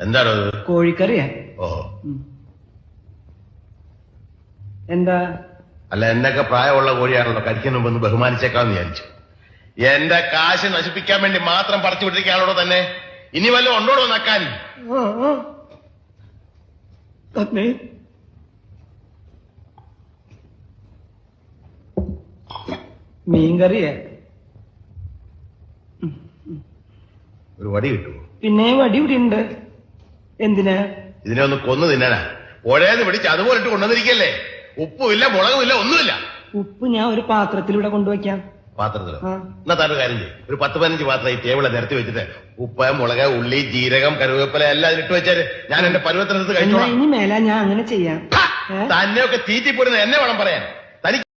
എന്താണ് കോഴിക്കറിയാ? ഓ എന്താ? അല്ല, എന്നൊക്കെ പ്രായമുള്ള കോഴിയാണല്ലോ, കഴിക്കുന്ന മുമ്പ് ഒന്ന് ബഹുമാനിച്ചേക്കാന്ന് വിചാരിച്ചു. എന്റെ കാശ് നശിപ്പിക്കാൻ വേണ്ടി മാത്രം പറിച്ചു വിട്ടിരിക്കാണോ തന്നെ? ഇനി വല്ലതും ഉണ്ടോടോ നക്കാൻ? തന്നെ മീൻകറിയാ? ഒരു വടി കിട്ടുമോ? പിന്നെ വടി ഇവിടെ ഉണ്ട്. എന്തിനാ? ഇതിനെ ഒന്ന് കൊന്നു തിന്നാനാ. പുഴേന്ന് പിടിച്ച് അതുപോലെ ഇട്ട് കൊണ്ടുവന്നിരിക്കല്ലേ? ഉപ്പുമില്ല, മുളകുമില്ല, ഒന്നുമില്ല. ഉപ്പ് ഞാൻ ഒരു പാത്രത്തിൽ ഇവിടെ കൊണ്ടുവയ്ക്കാം. പാത്രത്തിലോ? എന്നാ താൻ ഒരു കാര്യം ചെയ്യും, ഒരു 10-15 പാത്രം ഈ ടേബിളെ നിരത്തി വെച്ചിട്ട് ഉപ്പ്, മുളക്, ഉള്ളി, ജീരകം, കരുവേപ്പില എല്ലാം ഇട്ട് വെച്ചാല് ഞാൻ എന്റെ പരുവത്തിനടുത്ത് കഴിച്ചോളാം. ഇനി മേല ഞാൻ അങ്ങനെ ചെയ്യാം. തന്നെയൊക്കെ തീറ്റിപ്പോരുന്ന എന്നെ വേണം പറയാൻ.